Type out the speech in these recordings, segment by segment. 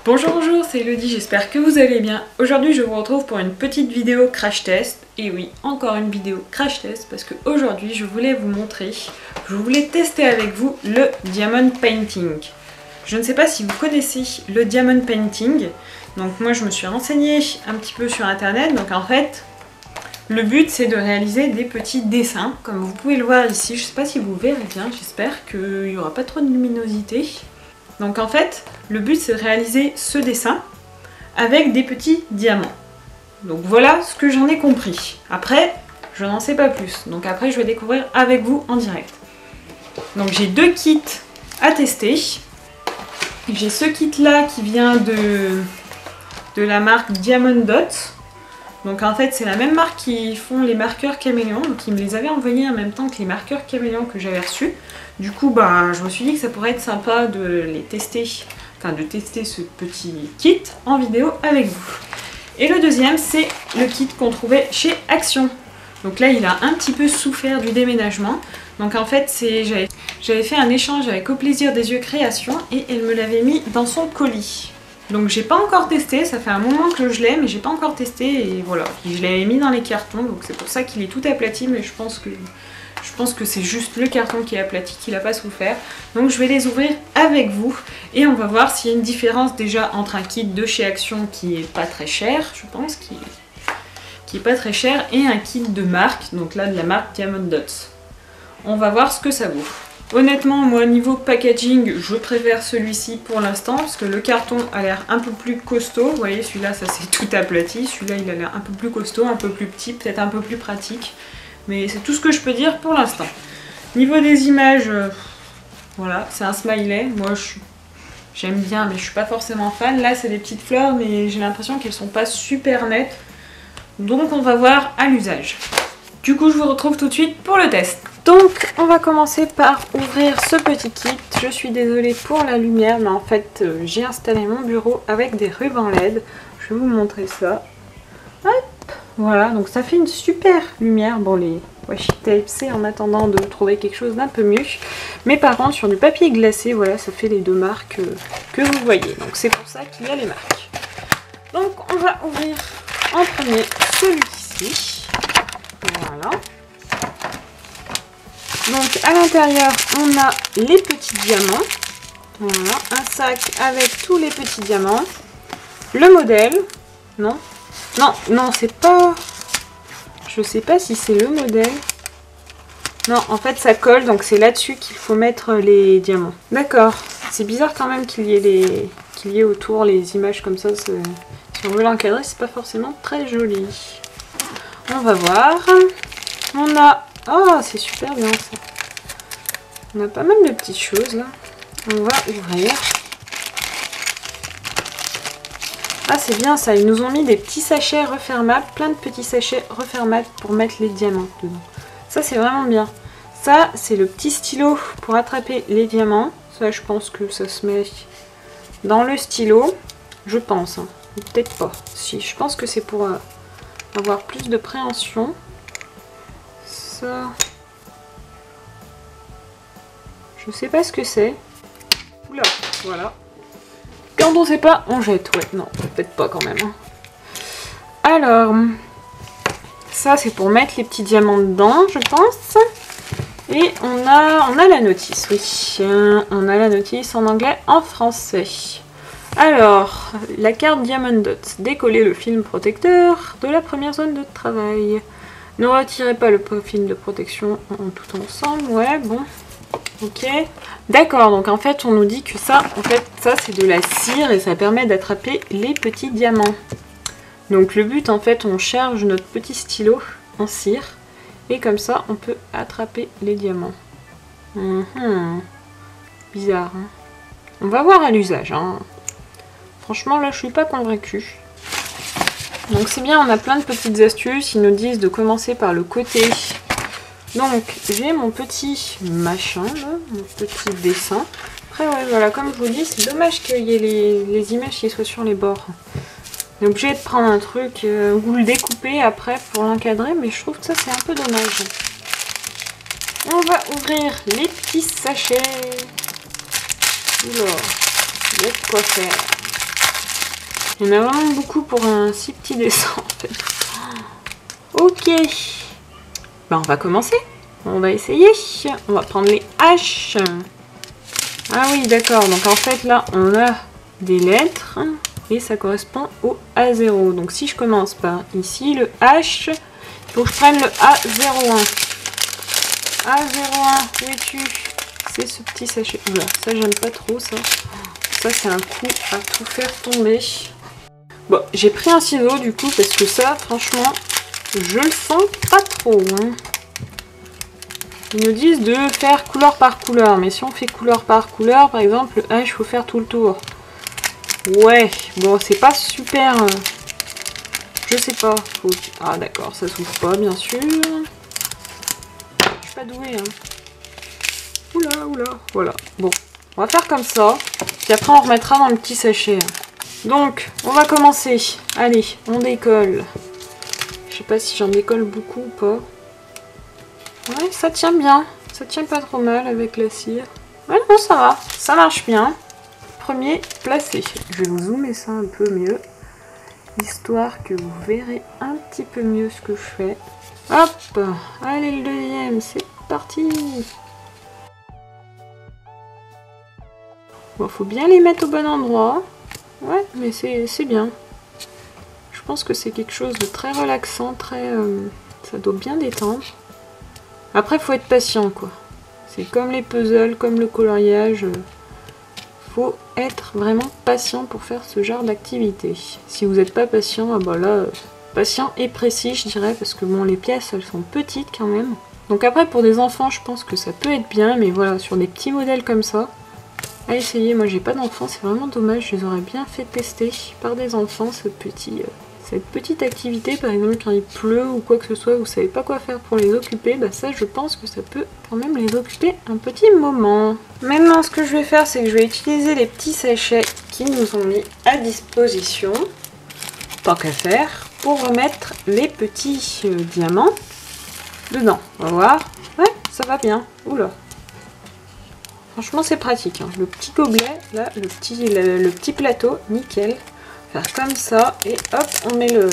Bonjour, bonjour, c'est Elodie, j'espère que vous allez bien. Aujourd'hui je vous retrouve pour une petite vidéo crash test. Et oui, encore une vidéo crash test parce qu'aujourd'hui je voulais vous montrer, je voulais tester avec vous le Diamond Painting. Je ne sais pas si vous connaissez le Diamond Painting. Donc moi je me suis renseignée un petit peu sur internet. Donc en fait, le but c'est de réaliser des petits dessins. Comme vous pouvez le voir ici, je ne sais pas si vous verrez bien, j'espère qu'il n'y aura pas trop de luminosité. Donc en fait, le but c'est de réaliser ce dessin avec des petits diamants. Donc voilà ce que j'en ai compris. Après, je n'en sais pas plus. Donc après, je vais découvrir avec vous en direct. Donc j'ai deux kits à tester. J'ai ce kit là qui vient de la marque Diamond Dot. Donc en fait, c'est la même marque qui font les marqueurs caméléons. Donc ils me les avaient envoyés en même temps que les marqueurs caméléons que j'avais reçus. Du coup, je me suis dit que ça pourrait être sympa de les tester, enfin de tester ce petit kit en vidéo avec vous. Et le deuxième, c'est le kit qu'on trouvait chez Action. Donc là, il a un petit peu souffert du déménagement. Donc en fait, j'avais fait un échange avec Au Plaisir des Yeux Création et elle me l'avait mis dans son colis. Donc j'ai pas encore testé, ça fait un moment que je l'ai, mais j'ai pas encore testé et voilà. Je l'avais mis dans les cartons, donc c'est pour ça qu'il est tout aplati, mais je pense que c'est juste le carton qui est aplati, qui n'a pas souffert. Donc je vais les ouvrir avec vous et on va voir s'il y a une différence déjà entre un kit de chez Action qui est pas très cher, je pense, qui est pas très cher, et un kit de marque, donc là de la marque Diamond Dots. On va voir ce que ça vaut. Honnêtement, moi niveau packaging, je préfère celui-ci pour l'instant parce que le carton a l'air un peu plus costaud. Vous voyez, celui-là, ça c'est tout aplati. Celui-là, il a l'air un peu plus costaud, un peu plus petit, peut-être un peu plus pratique. Mais c'est tout ce que je peux dire pour l'instant. Niveau des images, voilà, c'est un smiley. Moi, j'aime bien, mais je suis pas forcément fan. Là, c'est des petites fleurs, mais j'ai l'impression qu'elles sont pas super nettes. Donc, on va voir à l'usage. Du coup, je vous retrouve tout de suite pour le test. Donc, on va commencer par ouvrir ce petit kit. Je suis désolée pour la lumière, mais en fait, j'ai installé mon bureau avec des rubans LED. Je vais vous montrer ça. Hop, voilà, donc ça fait une super lumière. Bon, les washi tape, c'est en attendant de trouver quelque chose d'un peu mieux. Mais par contre, sur du papier glacé, voilà, ça fait les deux marques que vous voyez. Donc, c'est pour ça qu'il y a les marques. Donc, on va ouvrir en premier celui-ci. Voilà. Donc à l'intérieur, on a les petits diamants. Voilà, un sac avec tous les petits diamants. Le modèle. Non, non, c'est pas... Je sais pas si c'est le modèle. Non, en fait ça colle, donc c'est là-dessus qu'il faut mettre les diamants. D'accord, c'est bizarre quand même qu'il y ait autour les images comme ça. Si on veut l'encadrer, c'est pas forcément très joli. On va voir. On a... Oh, c'est super bien ça. On a pas mal de petites choses là. On va ouvrir. Ah, c'est bien ça. Ils nous ont mis des petits sachets refermables. Plein de petits sachets refermables pour mettre les diamants dedans. Ça, c'est vraiment bien. Ça, c'est le petit stylo pour attraper les diamants. Ça, je pense que ça se met dans le stylo. Je pense. Hein. Peut-être pas. Si, je pense que c'est pour avoir plus de préhension. Ça... Je sais pas ce que c'est. Oula, voilà. Quand on sait pas, on jette. Ouais, non, peut-être pas quand même. Hein. Alors, ça c'est pour mettre les petits diamants dedans, je pense. Et on a la notice, oui. On a la notice en anglais, en français. Alors, la carte Diamond Dots. Décoller le film protecteur de la première zone de travail. Ne retirez pas le film de protection en tout ensemble. Ouais, bon. Ok. D'accord, donc en fait, on nous dit que ça, c'est de la cire et ça permet d'attraper les petits diamants. Donc le but, en fait, on charge notre petit stylo en cire et comme ça, on peut attraper les diamants. Bizarre, hein. On va voir à l'usage, hein. Franchement, là, je suis pas convaincue. Donc c'est bien, on a plein de petites astuces. Ils nous disent de commencer par le côté. Donc j'ai mon petit machin, là, mon petit dessin. Après, ouais, voilà, comme je vous dis, c'est dommage qu'il y ait les images qui soient sur les bords. On est obligé de prendre un truc ou le découper après pour l'encadrer, mais je trouve que ça c'est un peu dommage. On va ouvrir les petits sachets. Oula, il y a de quoi faire. Il y en a vraiment beaucoup pour un si petit dessin en fait. Ok. Ben, on va commencer. On va essayer. On va prendre les H. Ah oui, d'accord. Donc en fait là, on a des lettres et ça correspond au A0. Donc si je commence par ici, le H, il faut que je prenne le A01. A01, où es-tu? C'est ce petit sachet. Oula, ça j'aime pas trop ça. Ça c'est un coup à tout faire tomber. Bon, j'ai pris un ciseau du coup parce que ça, franchement, je le sens pas trop. Hein. Ils nous disent de faire couleur par couleur, mais si on fait couleur par couleur, par exemple, le H, il faut faire tout le tour. Ouais, bon, c'est pas super... je sais pas. Faut... Ah d'accord, ça s'ouvre pas, bien sûr. Je suis pas douée, hein. Oula, oula, voilà. Bon, on va faire comme ça, puis après on remettra dans le petit sachet. Donc, on va commencer. Allez, on décolle. Je sais pas si j'en décolle beaucoup ou pas. Ouais, ça tient bien. Ça tient pas trop mal avec la cire. Ouais, non, ça va. Ça marche bien. Premier placé. Je vais vous zoomer ça un peu mieux. Histoire que vous verrez un petit peu mieux ce que je fais. Hop. Allez, le deuxième. C'est parti. Bon, faut bien les mettre au bon endroit. Ouais, mais c'est bien. Je pense que c'est quelque chose de très relaxant, très... ça doit bien détendre. Après, faut être patient, quoi. C'est comme les puzzles, comme le coloriage. Faut être vraiment patient pour faire ce genre d'activité. Si vous n'êtes pas patient, ah bah là, patient et précis, je dirais, parce que bon, les pièces, elles sont petites quand même. Donc après, pour des enfants, je pense que ça peut être bien, mais voilà, sur des petits modèles comme ça, à essayer. Moi, j'ai pas d'enfants, c'est vraiment dommage. Je les aurais bien fait tester par des enfants, cette petite activité. Par exemple, quand il pleut ou quoi que ce soit, vous savez pas quoi faire pour les occuper, bah ça, je pense que ça peut quand même les occuper un petit moment. Maintenant, ce que je vais faire, c'est que je vais utiliser les petits sachets qui nous ont mis à disposition, tant qu'à faire, pour remettre les petits diamants dedans. On va voir. Ouais, ça va bien. Oula. Franchement, c'est pratique. Hein. Le petit gobelet, là, le petit plateau, nickel. Faire comme ça, et hop, on met le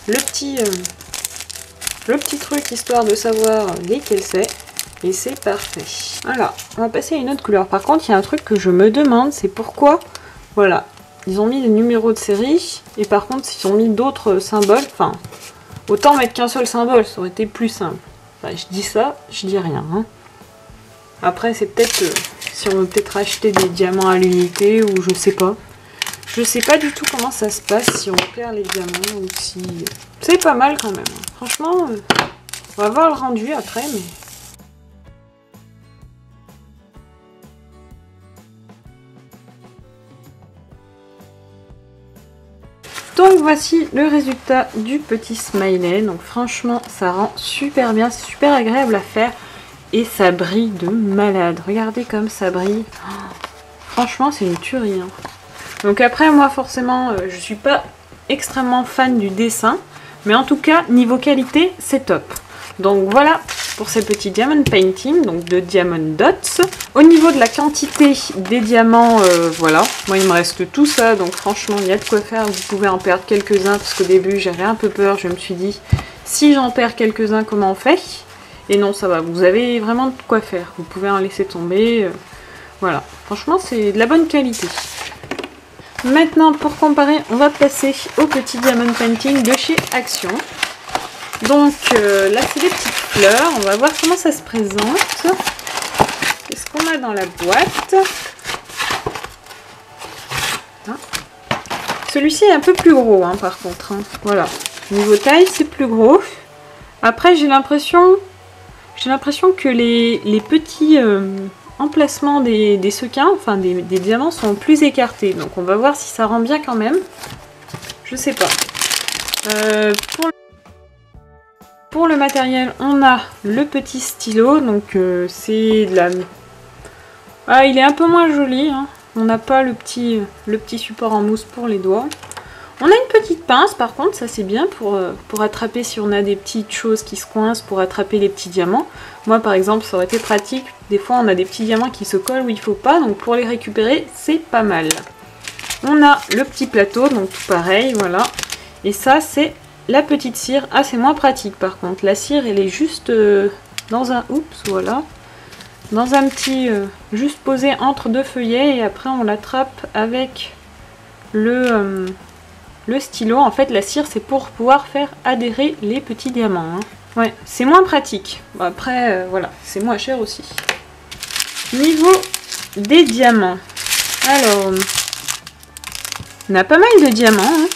petit truc, histoire de savoir lesquels c'est. Et c'est parfait. Voilà, on va passer à une autre couleur. Par contre, il y a un truc que je me demande, c'est pourquoi, voilà, ils ont mis des numéros de série, et par contre, ils ont mis d'autres symboles. Enfin, autant mettre qu'un seul symbole, ça aurait été plus simple. Enfin, je dis ça, je dis rien. Hein. Après, c'est peut-être si on veut peut-être acheter des diamants à l'unité ou je sais pas. Je sais pas du tout comment ça se passe, si on perd les diamants ou si... C'est pas mal quand même. Franchement, on va voir le rendu après, mais... Donc voici le résultat du petit smiley. Donc franchement, ça rend super bien, c'est super agréable à faire. Et ça brille de malade. Regardez comme ça brille. Oh, franchement, c'est une tuerie. Hein. Donc après, moi, forcément, je suis pas extrêmement fan du dessin. Mais en tout cas, niveau qualité, c'est top. Donc voilà pour ces petits diamond painting, donc de diamond dots. Au niveau de la quantité des diamants, voilà. Moi, il me reste tout ça. Donc franchement, il y a de quoi faire. Vous pouvez en perdre quelques-uns. Parce qu'au début, j'avais un peu peur. Je me suis dit, si j'en perds quelques-uns, comment on fait ? Et non, ça va, vous avez vraiment de quoi faire. Vous pouvez en laisser tomber. Voilà, franchement, c'est de la bonne qualité. Maintenant, pour comparer, on va passer au petit diamond painting de chez Action. Donc, là, c'est des petites fleurs. On va voir comment ça se présente. Qu'est-ce qu'on a dans la boîte? Hein, celui-ci est un peu plus gros, hein, par contre. Hein. Voilà, niveau taille, c'est plus gros. Après, j'ai l'impression que les petits emplacements des sequins, enfin des diamants, sont plus écartés. Donc on va voir si ça rend bien quand même. Je sais pas. Pour le matériel, on a le petit stylo. Donc c'est de la... Ah, il est un peu moins joli. Hein. On n'a pas le petit support en mousse pour les doigts. On a une petite pince, par contre, ça c'est bien pour attraper si on a des petites choses qui se coincent, pour attraper les petits diamants. Moi par exemple, ça aurait été pratique. Des fois on a des petits diamants qui se collent où il faut pas, donc pour les récupérer, c'est pas mal. On a le petit plateau, donc tout pareil, voilà. Et ça, c'est la petite cire. Ah, c'est moins pratique par contre. La cire, elle est juste dans un... Oups, voilà. Dans un petit... juste posé entre deux feuillets. Et après, on l'attrape avec le stylo. En fait, la cire, c'est pour pouvoir faire adhérer les petits diamants. Hein. Ouais, c'est moins pratique. Bon, après, voilà, c'est moins cher aussi. Niveau des diamants. Alors, on a pas mal de diamants. Hein.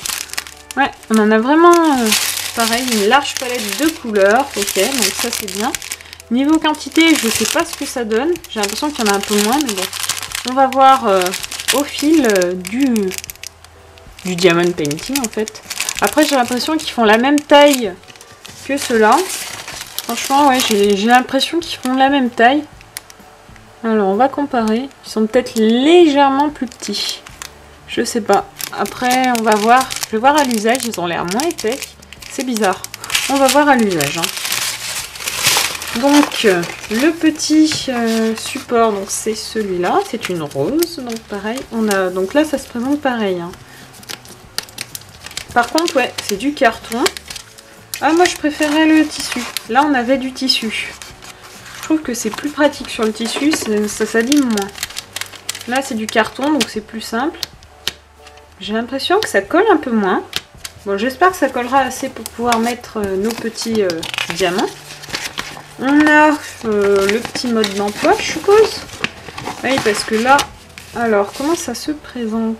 Ouais, on en a vraiment, pareil, une large palette de couleurs. Ok, donc ça c'est bien. Niveau quantité, je sais pas ce que ça donne. J'ai l'impression qu'il y en a un peu moins, mais bon. On va voir au fil du diamond painting en fait. Après, j'ai l'impression qu'ils font la même taille que ceux-là. Franchement, ouais, j'ai l'impression qu'ils font la même taille. Alors, on va comparer. Ils sont peut-être légèrement plus petits. Je sais pas. Après, on va voir. Je vais voir à l'usage. Ils ont l'air moins épais. C'est bizarre. On va voir à l'usage. Hein. Donc, le petit support, donc c'est celui-là. C'est une rose. Donc, pareil. On a. Donc là, ça se présente pareil. Hein. Par contre, ouais, c'est du carton. Ah, moi, je préférais le tissu. Là, on avait du tissu. Je trouve que c'est plus pratique sur le tissu. Ça s'abîme moins. Là, c'est du carton, donc c'est plus simple. J'ai l'impression que ça colle un peu moins. Bon, j'espère que ça collera assez pour pouvoir mettre nos petits diamants. On a le petit mode d'emploi, je suppose. Oui, parce que là... Alors, comment ça se présente?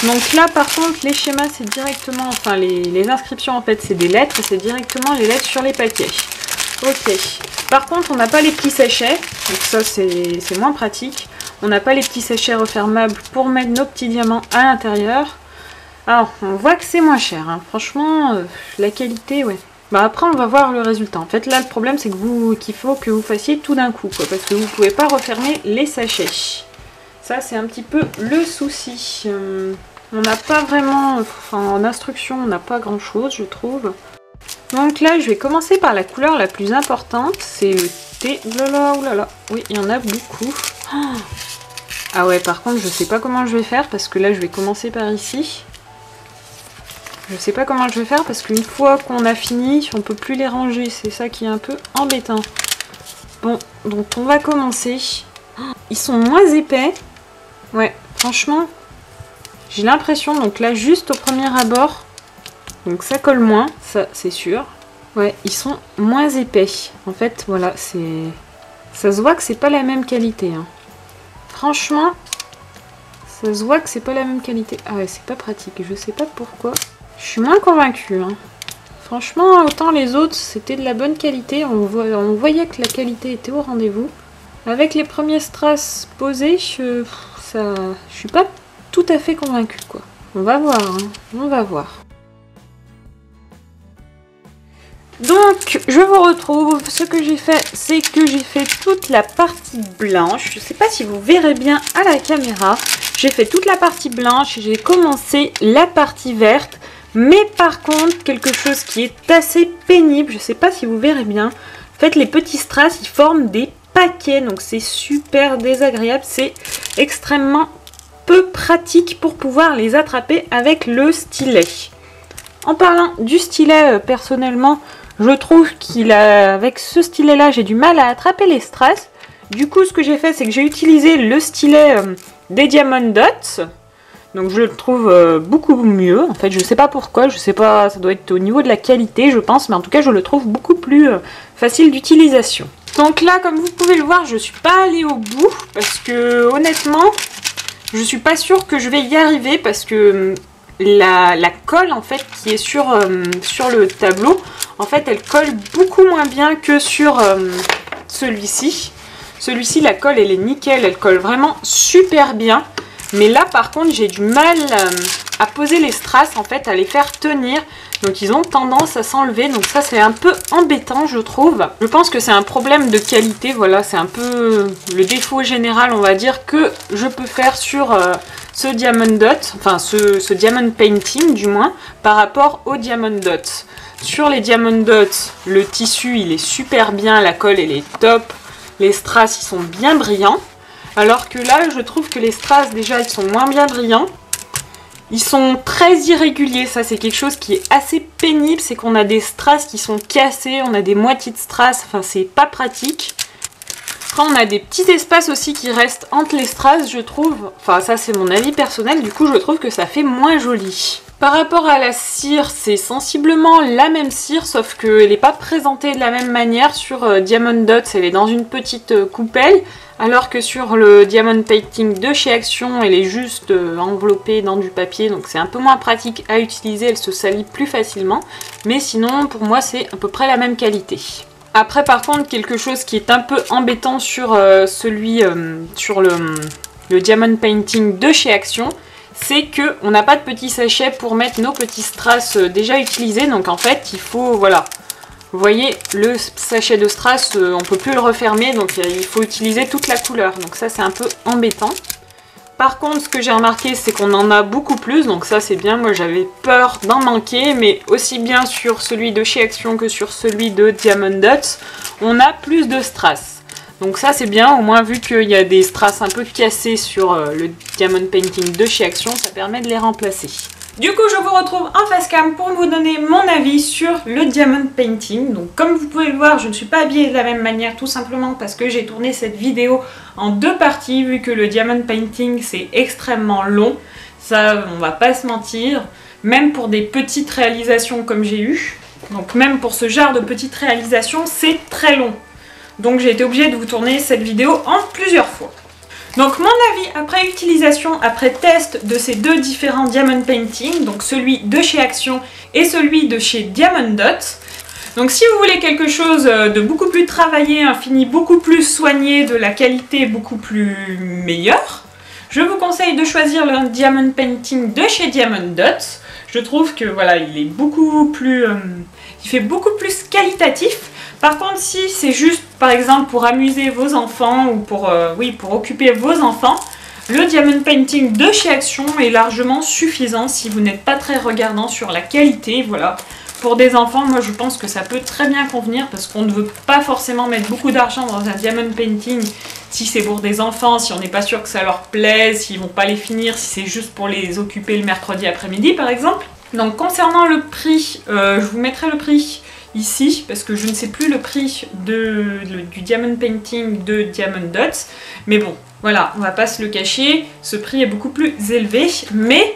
Donc là, par contre, les schémas, c'est directement... Enfin, les inscriptions, en fait, c'est des lettres. Et c'est directement les lettres sur les paquets. Ok. Par contre, on n'a pas les petits sachets. Donc ça, c'est moins pratique. On n'a pas les petits sachets refermables pour mettre nos petits diamants à l'intérieur. Alors, on voit que c'est moins cher. Hein. Franchement, la qualité, ouais. Bah après, on va voir le résultat. En fait, là, le problème, c'est que qu'il faut que vous fassiez tout d'un coup, quoi. Parce que vous ne pouvez pas refermer les sachets. Ça, c'est un petit peu le souci. On n'a pas vraiment... Enfin, en instruction, on n'a pas grand-chose, je trouve. Donc là, je vais commencer par la couleur la plus importante. C'est le thé. Oulala, oulala. Oui, il y en a beaucoup. Oh. Ah ouais, par contre, je sais pas comment je vais faire parce que là, je vais commencer par ici. Je sais pas comment je vais faire parce qu'une fois qu'on a fini, on peut plus les ranger. C'est ça qui est un peu embêtant. Bon, donc on va commencer. Ils sont moins épais. Ouais, franchement, j'ai l'impression, donc là, juste au premier abord, donc ça colle moins, ça c'est sûr. Ouais, ils sont moins épais. En fait, voilà, c'est... Ça se voit que c'est pas la même qualité. Hein. Franchement, ça se voit que c'est pas la même qualité. Ah ouais, c'est pas pratique. Je sais pas pourquoi. Je suis moins convaincue. Hein. Franchement, autant les autres, c'était de la bonne qualité. On voyait que la qualité était au rendez-vous. Avec les premiers strass posés, je suis pas tout à fait convaincue, quoi. On va voir. Hein. On va voir. Donc, je vous retrouve. Ce que j'ai fait, c'est que j'ai fait toute la partie blanche. Je ne sais pas si vous verrez bien à la caméra. J'ai fait toute la partie blanche et j'ai commencé la partie verte. Mais par contre, quelque chose qui est assez pénible, je ne sais pas si vous verrez bien. En fait, les petits strass, ils forment des paquets. Donc, c'est super désagréable. C'est extrêmement peu pratique pour pouvoir les attraper avec le stylet. En parlant du stylet, personnellement... Je trouve qu'avec ce stylet-là, j'ai du mal à attraper les strass. Du coup, ce que j'ai fait, c'est que j'ai utilisé le stylet des Diamond Dots. Donc, je le trouve beaucoup mieux. En fait, je ne sais pas pourquoi. Je sais pas, ça doit être au niveau de la qualité, je pense. Mais en tout cas, je le trouve beaucoup plus facile d'utilisation. Donc là, comme vous pouvez le voir, je ne suis pas allée au bout. Parce que, honnêtement, je ne suis pas sûre que je vais y arriver. Parce que... La colle en fait qui est sur le tableau, en fait elle colle beaucoup moins bien que sur celui-ci. Celui-ci, la colle elle est nickel, elle colle vraiment super bien. Mais là par contre j'ai du mal à poser les strass, en fait à les faire tenir. Donc ils ont tendance à s'enlever, donc ça c'est un peu embêtant je trouve. Je pense que c'est un problème de qualité, voilà, c'est un peu le défaut général on va dire que je peux faire sur ce Diamond Dot, enfin ce Diamond Painting du moins, par rapport au Diamond Dot. Sur les Diamond Dots, le tissu il est super bien, la colle elle est top, les strass ils sont bien brillants. Alors que là je trouve que les strass déjà ils sont moins bien brillants. Ils sont très irréguliers, ça c'est quelque chose qui est assez pénible, c'est qu'on a des strass qui sont cassés, on a des moitiés de strass, enfin c'est pas pratique. Après on a des petits espaces aussi qui restent entre les strass, je trouve, enfin ça c'est mon avis personnel, du coup je trouve que ça fait moins joli. Par rapport à la cire, c'est sensiblement la même cire, sauf qu'elle n'est pas présentée de la même manière sur Diamond Dots, elle est dans une petite coupelle, alors que sur le Diamond Painting de chez Action, elle est juste enveloppée dans du papier, donc c'est un peu moins pratique à utiliser, elle se salit plus facilement, mais sinon pour moi c'est à peu près la même qualité. Après par contre, quelque chose qui est un peu embêtant sur sur le Diamond Painting de chez Action, c'est qu'on n'a pas de petits sachets pour mettre nos petits strass déjà utilisés, donc en fait il faut, voilà, vous voyez le sachet de strass, on peut plus le refermer, donc il faut utiliser toute la couleur, donc ça c'est un peu embêtant. Par contre ce que j'ai remarqué c'est qu'on en a beaucoup plus, donc ça c'est bien, moi j'avais peur d'en manquer, mais aussi bien sur celui de chez Action que sur celui de Diamond Dots, on a plus de strass. Donc ça c'est bien, au moins vu qu'il y a des strass un peu cassés sur le Diamond Painting de chez Action, ça permet de les remplacer. Du coup je vous retrouve en face cam pour vous donner mon avis sur le Diamond Painting. Donc comme vous pouvez le voir, je ne suis pas habillée de la même manière, tout simplement parce que j'ai tourné cette vidéo en deux parties, vu que le Diamond Painting c'est extrêmement long. Ça, on va pas se mentir, même pour des petites réalisations comme j'ai eu. Donc même pour ce genre de petites réalisations, c'est très long. Donc j'ai été obligée de vous tourner cette vidéo en plusieurs fois. Donc mon avis après utilisation, après test de ces deux différents Diamond Painting, donc celui de chez Action et celui de chez Diamond Dots. Donc si vous voulez quelque chose de beaucoup plus travaillé, un fini beaucoup plus soigné, de la qualité beaucoup plus meilleure, je vous conseille de choisir le Diamond Painting de chez Diamond Dots. Je trouve que voilà, il est beaucoup plus... il fait beaucoup plus qualitatif. Par contre, si c'est juste, par exemple, pour amuser vos enfants ou pour occuper vos enfants, le Diamond Painting de chez Action est largement suffisant si vous n'êtes pas très regardant sur la qualité. Voilà. Pour des enfants, moi je pense que ça peut très bien convenir parce qu'on ne veut pas forcément mettre beaucoup d'argent dans un Diamond Painting si c'est pour des enfants, si on n'est pas sûr que ça leur plaise, s'ils ne vont pas les finir, si c'est juste pour les occuper le mercredi après-midi par exemple. Donc concernant le prix, je vous mettrai le prix ici, parce que je ne sais plus le prix du Diamond Painting de Diamond Dots, mais bon, voilà, on va pas se le cacher, ce prix est beaucoup plus élevé, mais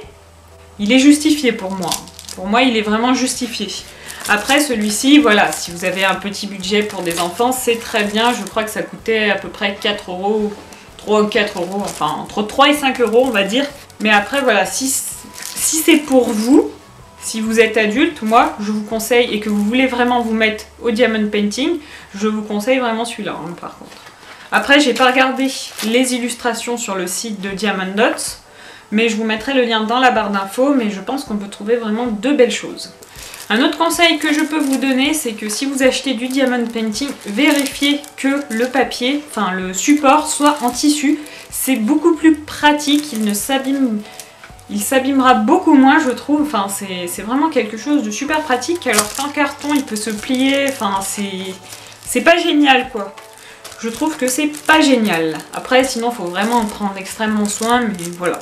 il est justifié pour moi. Pour moi, il est vraiment justifié. Après, celui-ci, voilà, si vous avez un petit budget pour des enfants, c'est très bien, je crois que ça coûtait à peu près 4 €, 3 ou 4 €, enfin, entre 3 et 5 € on va dire, mais après, voilà, si c'est pour vous, si vous êtes adulte, moi, je vous conseille, et que vous voulez vraiment vous mettre au Diamond Painting, je vous conseille vraiment celui-là, hein, par contre. Après, j'ai pas regardé les illustrations sur le site de Diamond Dots, mais je vous mettrai le lien dans la barre d'infos, mais je pense qu'on peut trouver vraiment de belles choses. Un autre conseil que je peux vous donner, c'est que si vous achetez du Diamond Painting, vérifiez que le papier, enfin le support, soit en tissu. C'est beaucoup plus pratique, il ne s'abîme... Il s'abîmera beaucoup moins, je trouve. Enfin, c'est vraiment quelque chose de super pratique. Alors qu'en carton, il peut se plier. Enfin, c'est pas génial, quoi. Je trouve que c'est pas génial. Après, sinon, il faut vraiment en prendre extrêmement soin. Mais voilà,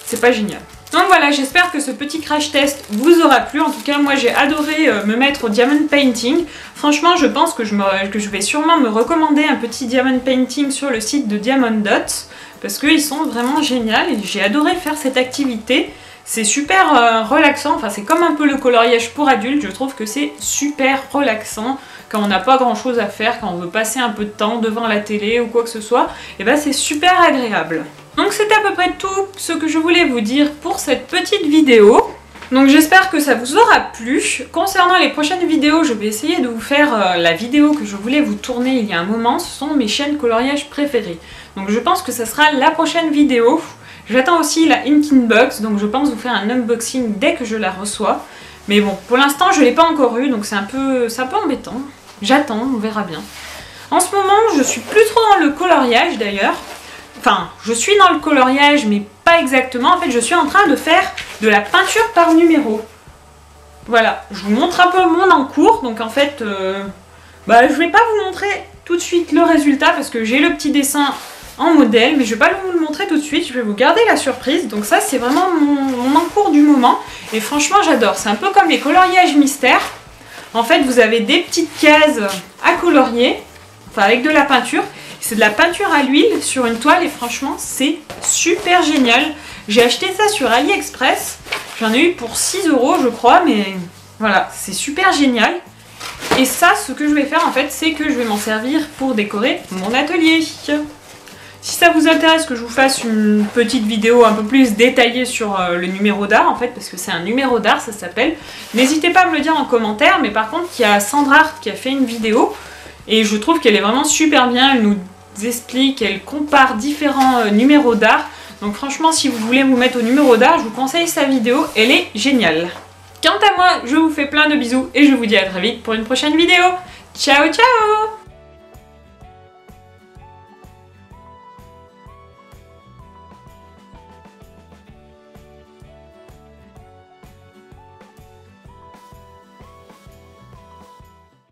c'est pas génial. Donc voilà, j'espère que ce petit crash test vous aura plu. En tout cas, moi, j'ai adoré me mettre au Diamond Painting. Franchement, je pense que je vais sûrement me recommander un petit Diamond Painting sur le site de Diamond Dots. Parce qu'ils sont vraiment géniaux et j'ai adoré faire cette activité. C'est super relaxant, enfin c'est comme un peu le coloriage pour adultes, je trouve que c'est super relaxant quand on n'a pas grand chose à faire, quand on veut passer un peu de temps devant la télé ou quoi que ce soit, et ben c'est super agréable. Donc c'était à peu près tout ce que je voulais vous dire pour cette petite vidéo. Donc j'espère que ça vous aura plu. Concernant les prochaines vidéos, je vais essayer de vous faire la vidéo que je voulais vous tourner il y a un moment. Ce sont mes chaînes coloriage préférées. Donc je pense que ça sera la prochaine vidéo. J'attends aussi la Inking Box, donc je pense vous faire un unboxing dès que je la reçois. Mais bon, pour l'instant je ne l'ai pas encore eu, donc c'est un peu embêtant. J'attends, on verra bien. En ce moment, je suis plus trop dans le coloriage d'ailleurs. Enfin, je suis dans le coloriage, mais pas exactement. En fait, je suis en train de faire de la peinture par numéro. Voilà, je vous montre un peu mon en cours. Donc en fait, je vais pas vous montrer tout de suite le résultat parce que j'ai le petit dessin en modèle, mais je vais pas vous le montrer tout de suite, je vais vous garder la surprise. Donc ça c'est vraiment mon encours du moment et franchement j'adore. C'est un peu comme les coloriages mystères. En fait vous avez des petites cases à colorier, enfin avec de la peinture. C'est de la peinture à l'huile sur une toile et franchement c'est super génial. J'ai acheté ça sur AliExpress, j'en ai eu pour 6 € je crois, mais voilà, c'est super génial. Et ça, ce que je vais faire en fait, c'est que je vais m'en servir pour décorer mon atelier. Si ça vous intéresse que je vous fasse une petite vidéo un peu plus détaillée sur le numéro d'art, en fait, parce que c'est un numéro d'art, ça s'appelle, n'hésitez pas à me le dire en commentaire, mais par contre, il y a Sandra qui a fait une vidéo, et je trouve qu'elle est vraiment super bien, elle nous explique, elle compare différents numéros d'art, donc franchement, si vous voulez vous mettre au numéro d'art, je vous conseille sa vidéo, elle est géniale. Quant à moi, je vous fais plein de bisous, et je vous dis à très vite pour une prochaine vidéo. Ciao, ciao!